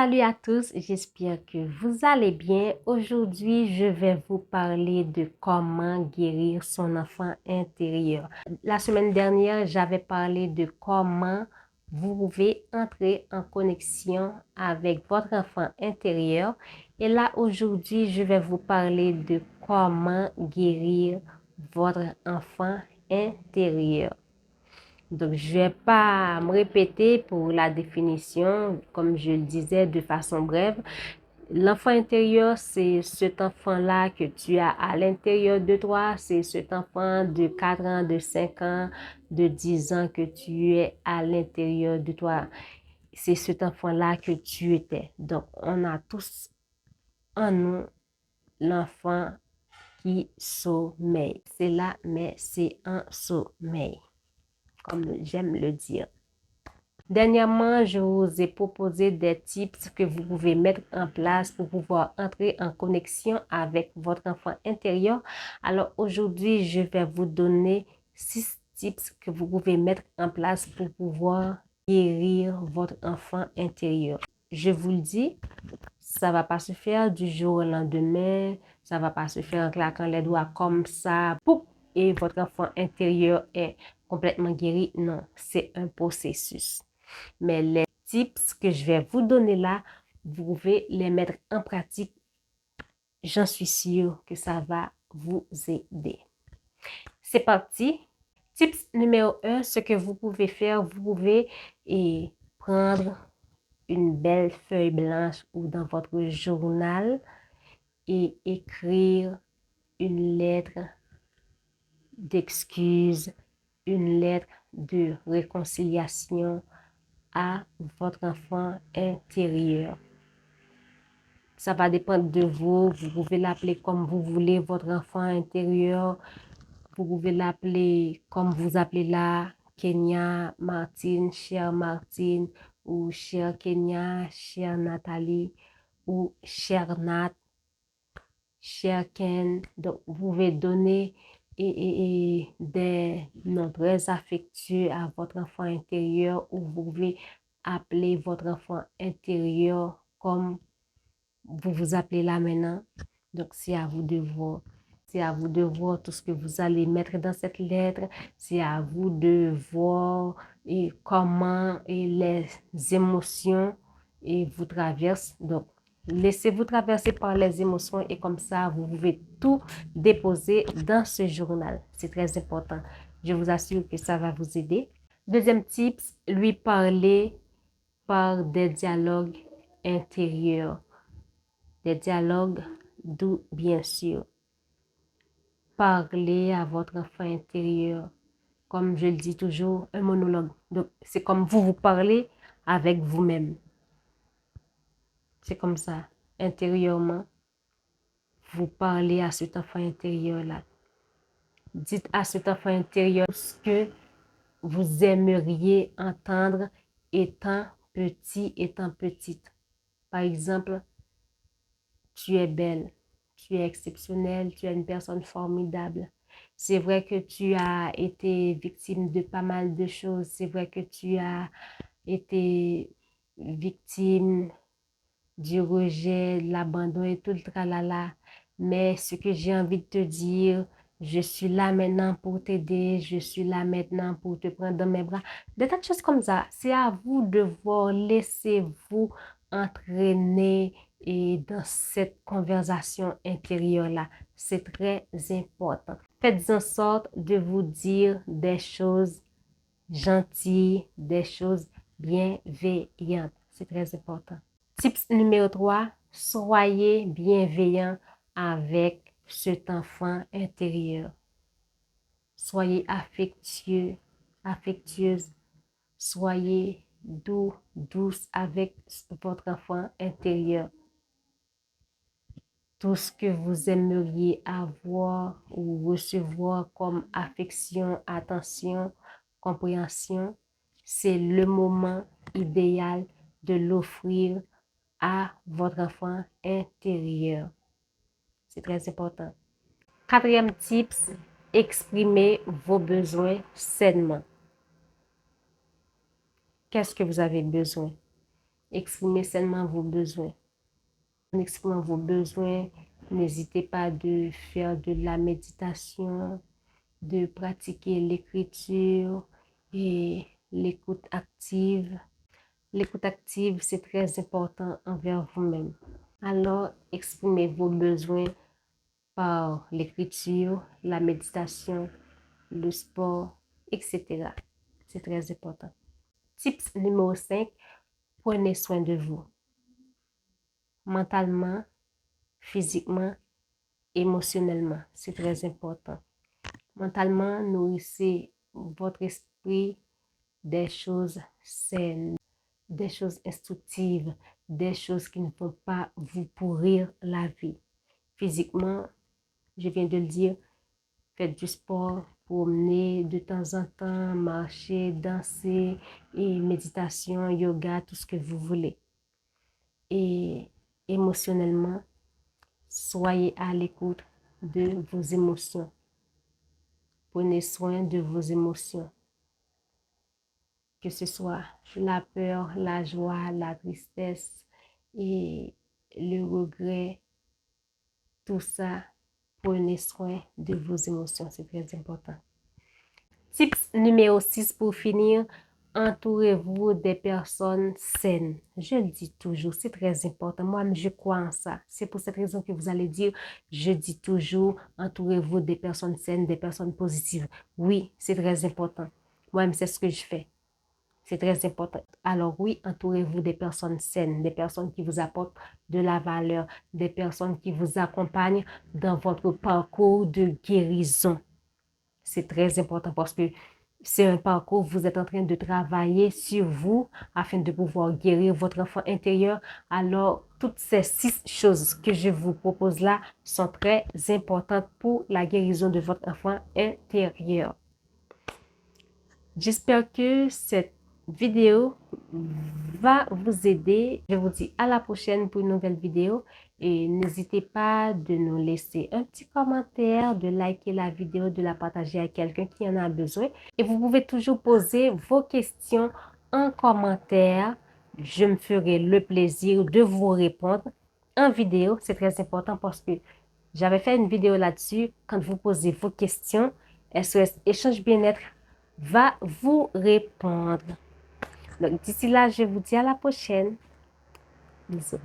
Salut à tous, j'espère que vous allez bien. Aujourd'hui, je vais vous parler de comment guérir son enfant intérieur. La semaine dernière, j'avais parlé de comment vous pouvez entrer en connexion avec votre enfant intérieur. Et là, aujourd'hui, je vais vous parler de comment guérir votre enfant intérieur. Donc, je ne vais pas me répéter pour la définition, comme je le disais de façon brève. L'enfant intérieur, c'est cet enfant-là que tu as à l'intérieur de toi. C'est cet enfant de 4 ans, de 5 ans, de 10 ans que tu es à l'intérieur de toi. C'est cet enfant-là que tu étais. Donc, on a tous en nous l'enfant qui sommeille. C'est là, mais c'est un sommeil, comme j'aime le dire. Dernièrement, je vous ai proposé des tips que vous pouvez mettre en place pour pouvoir entrer en connexion avec votre enfant intérieur. Alors aujourd'hui, je vais vous donner 6 tips que vous pouvez mettre en place pour pouvoir guérir votre enfant intérieur. Je vous le dis, ça ne va pas se faire du jour au lendemain, ça ne va pas se faire en claquant les doigts comme ça, poup, et votre enfant intérieur est complètement guéri. Non, c'est un processus. Mais les tips que je vais vous donner là, vous pouvez les mettre en pratique. J'en suis sûre que ça va vous aider. C'est parti. Tips numéro 1, ce que vous pouvez faire, vous pouvez prendre une belle feuille blanche ou dans votre journal et écrire une lettre d'excuse, une lettre de réconciliation à votre enfant intérieur. Ça va dépendre de vous. Vous pouvez l'appeler comme vous voulez, votre enfant intérieur. Vous pouvez l'appeler comme vous appelez là, Kenya, Martine, chère Martine, ou chère Kenya, chère Nathalie, ou chère Nat, chère Ken. Donc, vous pouvez donner des noms très affectueux à votre enfant intérieur, ou vous pouvez appeler votre enfant intérieur comme vous vous appelez là maintenant. Donc, c'est à vous de voir. C'est à vous de voir tout ce que vous allez mettre dans cette lettre. C'est à vous de voir comment les émotions vous traversent. Donc, laissez-vous traverser par les émotions et comme ça, vous pouvez tout déposer dans ce journal. C'est très important. Je vous assure que ça va vous aider. Deuxième tips, lui parler par des dialogues intérieurs. Des dialogues doux, bien sûr. Parlez à votre enfant intérieur. Comme je le dis toujours, un monologue. Donc, c'est comme vous parlez avec vous-même. C'est comme ça, intérieurement. Vous parlez à cet enfant intérieur-là. Dites à cet enfant intérieur ce que vous aimeriez entendre étant petit, étant petite. Par exemple, tu es belle, tu es exceptionnelle, tu es une personne formidable. C'est vrai que tu as été victime de pas mal de choses. C'est vrai que tu as été victime du rejet, de l'abandon et tout le tralala. Mais ce que j'ai envie de te dire, je suis là maintenant pour t'aider, je suis là maintenant pour te prendre dans mes bras. Des tas de choses comme ça. C'est à vous de voir, laissez-vous entraîner dans cette conversation intérieure-là. C'est très important. Faites en sorte de vous dire des choses gentilles, des choses bienveillantes. C'est très important. Tips numéro 3, soyez bienveillant avec cet enfant intérieur. Soyez affectueux, affectueuse. Soyez doux, douce avec votre enfant intérieur. Tout ce que vous aimeriez avoir ou recevoir comme affection, attention, compréhension, c'est le moment idéal de l'offrir à votre enfant intérieur. C'est très important. Quatrième tips, exprimez vos besoins sainement. Qu'est-ce que vous avez besoin? Exprimez seulement vos besoins. En exprimant vos besoins, n'hésitez pas de faire de la méditation, de pratiquer l'écriture et l'écoute active. L'écoute active, c'est très important envers vous-même. Alors, exprimez vos besoins par l'écriture, la méditation, le sport, etc. C'est très important. Tips numéro 5, prenez soin de vous. Mentalement, physiquement, émotionnellement. C'est très important. Mentalement, nourrissez votre esprit des choses saines, des choses instructives, des choses qui ne vont pas vous pourrir la vie. Physiquement, je viens de le dire, faites du sport, promenez de temps en temps, marchez, dansez, et méditation, yoga, tout ce que vous voulez. Et émotionnellement, soyez à l'écoute de vos émotions. Prenez soin de vos émotions. Que ce soit la peur, la joie, la tristesse et le regret, tout ça, prenez soin de vos émotions, c'est très important. Tips numéro 6 pour finir, entourez-vous des personnes saines. Je le dis toujours, c'est très important. Moi, je crois en ça. C'est pour cette raison que vous allez dire, je dis toujours, entourez-vous des personnes saines, des personnes positives. Oui, c'est très important. Moi-même, c'est ce que je fais. C'est très important. Alors oui, entourez-vous des personnes saines, des personnes qui vous apportent de la valeur, des personnes qui vous accompagnent dans votre parcours de guérison. C'est très important parce que c'est un parcours, vous êtes en train de travailler sur vous afin de pouvoir guérir votre enfant intérieur. Alors, toutes ces 6 choses que je vous propose là sont très importantes pour la guérison de votre enfant intérieur. J'espère que cette vidéo va vous aider. Je vous dis à la prochaine pour une nouvelle vidéo. Et n'hésitez pas de nous laisser un petit commentaire, de liker la vidéo, de la partager à quelqu'un qui en a besoin. Et vous pouvez toujours poser vos questions en commentaire. Je me ferai le plaisir de vous répondre en vidéo. C'est très important parce que j'avais fait une vidéo là-dessus. Quand vous posez vos questions, SOS Échange Bien-être va vous répondre. Donc, d'ici là, je vous dis à la prochaine. Bisous.